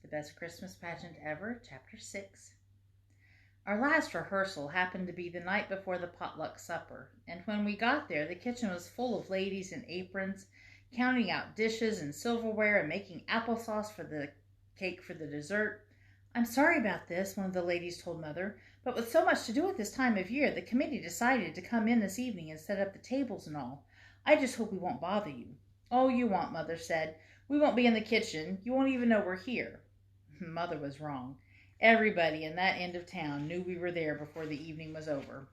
The Best Christmas Pageant Ever, Chapter 6. Our last rehearsal happened to be the night before the potluck supper, and when we got there, the kitchen was full of ladies in aprons, counting out dishes and silverware and making applesauce for the cake for the dessert. "I'm sorry about this," one of the ladies told Mother, "but with so much to do at this time of year, the committee decided to come in this evening and set up the tables and all. I just hope we won't bother you." "Oh, you won't," Mother said. "We won't be in the kitchen. You won't even know we're here." Mother was wrong. Everybody in that end of town knew we were there before the evening was over.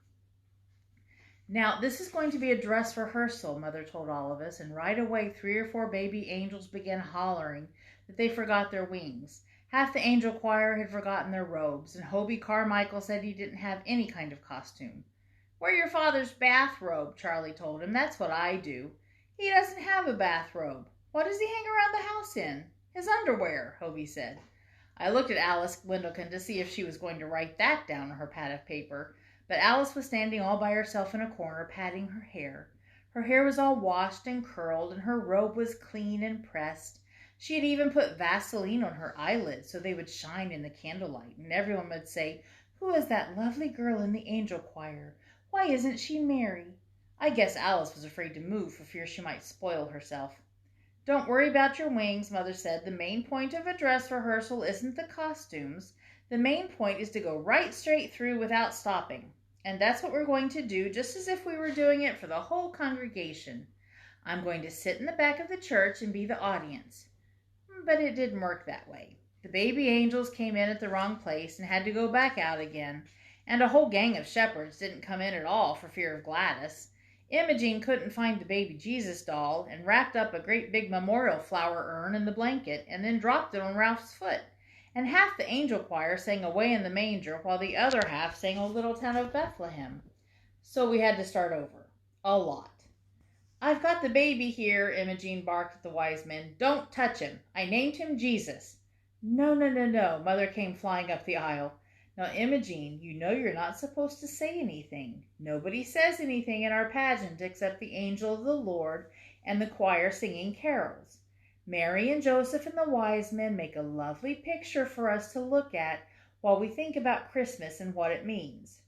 "Now, this is going to be a dress rehearsal," Mother told all of us, and right away 3 or 4 baby angels began hollering that they forgot their wings. Half the angel choir had forgotten their robes, and Hobie Carmichael said he didn't have any kind of costume. "Wear your father's bathrobe," Charlie told him. "That's what I do." "He doesn't have a bathrobe." "What does he hang around the house in?" "His underwear," Hobie said. I looked at Alice Windleton to see if she was going to write that down on her pad of paper, but Alice was standing all by herself in a corner, patting her hair. Her hair was all washed and curled, and her robe was clean and pressed. She had even put Vaseline on her eyelids so they would shine in the candlelight, and everyone would say, "Who is that lovely girl in the angel choir? Why isn't she Mary?" I guess Alice was afraid to move for fear she might spoil herself. "Don't worry about your wings," Mother said. "The main point of a dress rehearsal isn't the costumes. The main point is to go right straight through without stopping. And that's what we're going to do, just as if we were doing it for the whole congregation. I'm going to sit in the back of the church and be the audience." But it didn't work that way. The baby angels came in at the wrong place and had to go back out again. And a whole gang of shepherds didn't come in at all for fear of Gladys. Imogene couldn't find the baby Jesus doll and wrapped up a great big memorial flower urn in the blanket and then dropped it on Ralph's foot. And half the angel choir sang Away in the Manger while the other half sang O Little Town of Bethlehem. So we had to start over. A lot. "I've got the baby here," Imogene barked at the wise men. "Don't touch him. I named him Jesus." "No, no, no, no." Mother came flying up the aisle. "Now, Imogene, you know you're not supposed to say anything. Nobody says anything in our pageant except the angel of the Lord and the choir singing carols. Mary and Joseph and the wise men make a lovely picture for us to look at while we think about Christmas and what it means."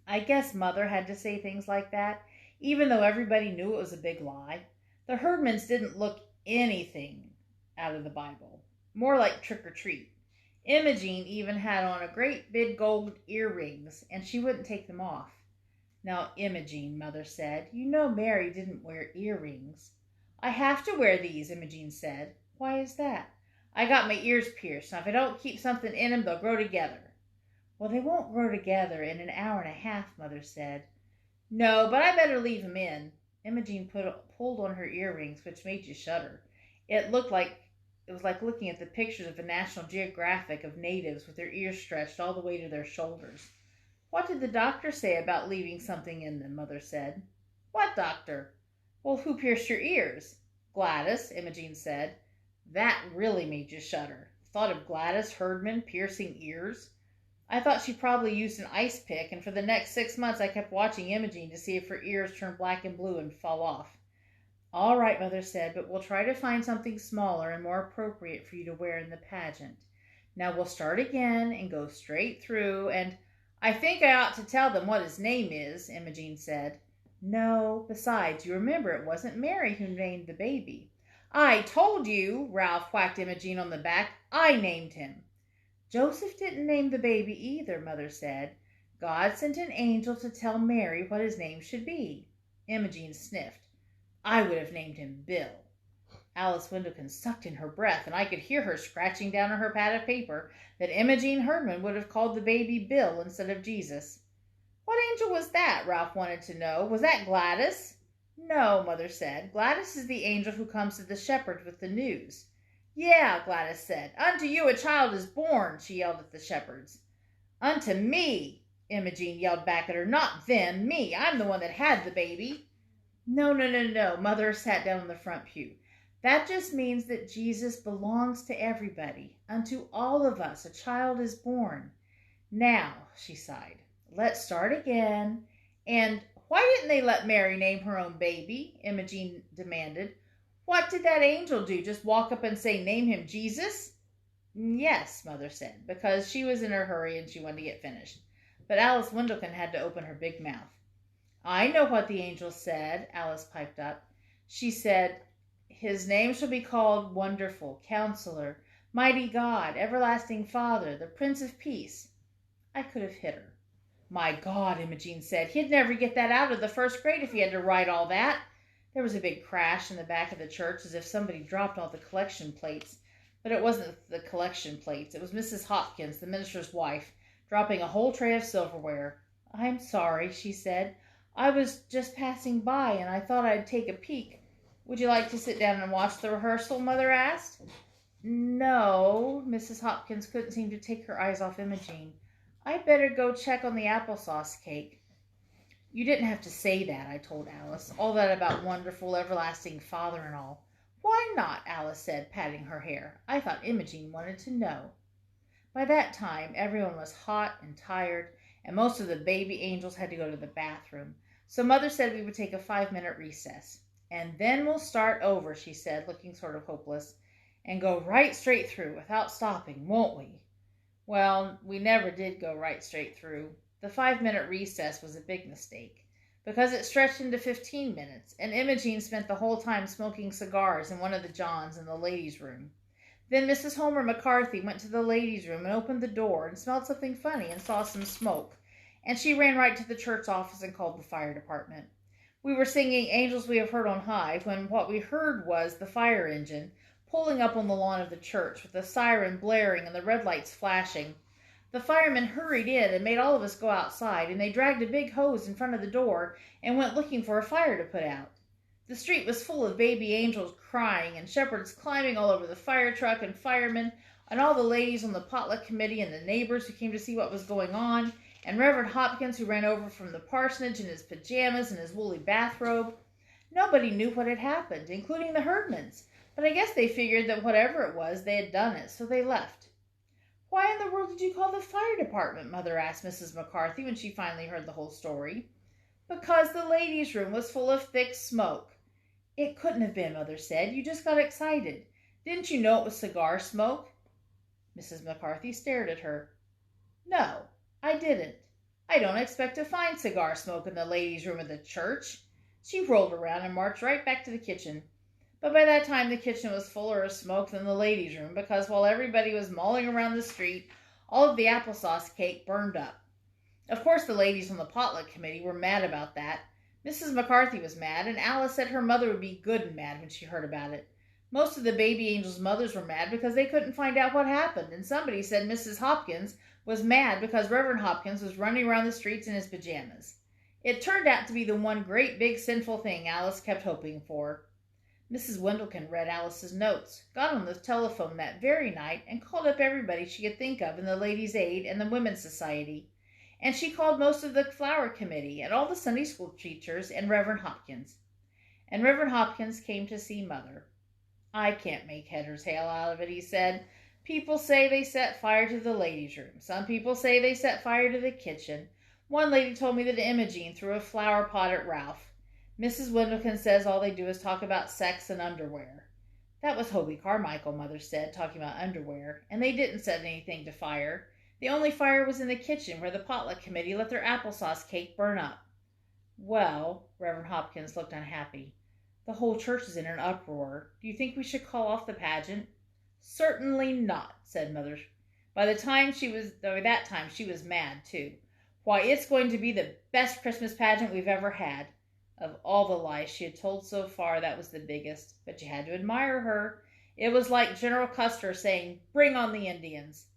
I guess Mother had to say things like that, even though everybody knew it was a big lie. The Herdmans didn't look anything out of the Bible, more like trick or treat. Imogene even had on a great big gold earrings, and she wouldn't take them off. "Now, Imogene," Mother said, "you know Mary didn't wear earrings." "I have to wear these," Imogene said. "Why is that?" "I got my ears pierced. Now, if I don't keep something in them, they'll grow together." "Well, they won't grow together in an hour and a half," Mother said. "No, but I better leave them in." Imogene pulled on her earrings, which made you shudder. It was like looking at the pictures of a National Geographic of natives with their ears stretched all the way to their shoulders. "What did the doctor say about leaving something in them?" Mother said. "What doctor?" "Well, who pierced your ears?" "Gladys," Imogene said. That really made you shudder. Thought of Gladys Herdman piercing ears. I thought she probably used an ice pick, and for the next 6 months I kept watching Imogene to see if her ears turned black and blue and fall off. "All right," Mother said, "but we'll try to find something smaller and more appropriate for you to wear in the pageant. Now we'll start again and go straight through, and—" "I think I ought to tell them what his name is," Imogene said. "No, besides, you remember it wasn't Mary who named the baby." "I told you," Ralph whacked Imogene on the back. "I named him." "Joseph didn't name the baby either," Mother said. "God sent an angel to tell Mary what his name should be." Imogene sniffed. "I would have named him Bill." Alice Windleton sucked in her breath, and I could hear her scratching down on her pad of paper that Imogene Herdman would have called the baby Bill instead of Jesus. "What angel was that?" Ralph wanted to know. "Was that Gladys?" "No," Mother said. "Gladys is the angel who comes to the shepherds with the news." "Yeah," Gladys said. "Unto you a child is born," she yelled at the shepherds. "Unto me," Imogene yelled back at her. "Not them, me. I'm the one that had the baby." "No, no, no, no." Mother sat down on the front pew. "That just means that Jesus belongs to everybody. Unto all of us a child is born. Now," she sighed, "let's start again. And why didn't they let Mary name her own baby?" Imogene demanded. "What did that angel do? Just walk up and say, 'Name him Jesus'?" Yes, Mother said, because she was in a hurry and she wanted to get finished. But Alice Windleton had to open her big mouth. I know what the angel said, Alice piped up. She said, His name shall be called Wonderful, Counselor, Mighty God, Everlasting Father, the Prince of Peace. I could have hit her. My God, Imogene said, he'd never get that out of the first grade if he had to write all that. There was a big crash in the back of the church as if somebody dropped all the collection plates. But it wasn't the collection plates. It was Mrs. Hopkins, the minister's wife, dropping a whole tray of silverware. I'm sorry, she said. I was just passing by, and I thought I'd take a peek. Would you like to sit down and watch the rehearsal? Mother asked. No, Mrs. Hopkins couldn't seem to take her eyes off Imogene. I'd better go check on the applesauce cake. You didn't have to say that, I told Alice. All that about wonderful, everlasting Father and all. Why not? Alice said, patting her hair. I thought Imogene wanted to know. By that time, everyone was hot and tired, and most of the baby angels had to go to the bathroom. So Mother said we would take a 5-minute recess. And then we'll start over, she said, looking sort of hopeless, and go right straight through without stopping, won't we? Well, we never did go right straight through. The 5-minute recess was a big mistake, because it stretched into 15 minutes, and Imogene spent the whole time smoking cigars in one of the johns in the ladies' room. Then Mrs. Homer McCarthy went to the ladies' room and opened the door and smelled something funny and saw some smoke, and she ran right to the church office and called the fire department. We were singing Angels We Have Heard on High when what we heard was the fire engine pulling up on the lawn of the church with the siren blaring and the red lights flashing. The firemen hurried in and made all of us go outside, and they dragged a big hose in front of the door and went looking for a fire to put out. The street was full of baby angels crying and shepherds climbing all over the fire truck and firemen and all the ladies on the potluck committee and the neighbors who came to see what was going on, and Reverend Hopkins who ran over from the parsonage in his pajamas and his woolly bathrobe. Nobody knew what had happened, including the herdmans, but I guess they figured that whatever it was, they had done it, so they left. Why in the world did you call the fire department? Mother asked Mrs. McCarthy when she finally heard the whole story. Because the ladies' room was full of thick smoke. It couldn't have been, Mother said. You just got excited. Didn't you know it was cigar smoke? Mrs. McCarthy stared at her. No, I didn't. I don't expect to find cigar smoke in the ladies' room of the church. She rolled around and marched right back to the kitchen. But by that time the kitchen was fuller of smoke than the ladies' room, because while everybody was mulling around the street, all of the applesauce cake burned up. Of course the ladies on the potluck committee were mad about that. Mrs. McCarthy was mad, and Alice said her mother would be good and mad when she heard about it. Most of the baby angels' mothers were mad because they couldn't find out what happened, and somebody said Mrs. Hopkins was mad because Reverend Hopkins was running around the streets in his pajamas. It turned out to be the one great big sinful thing Alice kept hoping for. Mrs. Windleton read Alice's notes, got on the telephone that very night, and called up everybody she could think of in the Ladies' Aid and the Women's Society. And she called most of the Flower Committee and all the Sunday school teachers and Reverend Hopkins. And Reverend Hopkins came to see Mother. I can't make head or tail out of it, he said. People say they set fire to the ladies' room. Some people say they set fire to the kitchen. One lady told me that Imogene threw a flower pot at Ralph. Mrs. Windleton says all they do is talk about sex and underwear. That was Hobie Carmichael, Mother said, talking about underwear, and they didn't set anything to fire. The only fire was in the kitchen where the potluck committee let their applesauce cake burn up. Well, Reverend Hopkins looked unhappy. The whole church is in an uproar. Do you think we should call off the pageant? Certainly not, said Mother. By that time she was mad, too. Why, it's going to be the best Christmas pageant we've ever had. Of all the lies she had told so far, that was the biggest, but you had to admire her. It was like General Custer saying, "Bring on the Indians."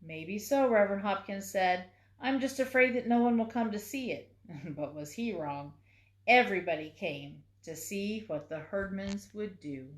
Maybe so, Reverend Hopkins said. I'm just afraid that no one will come to see it. But was he wrong? Everybody came to see what the Herdmans would do.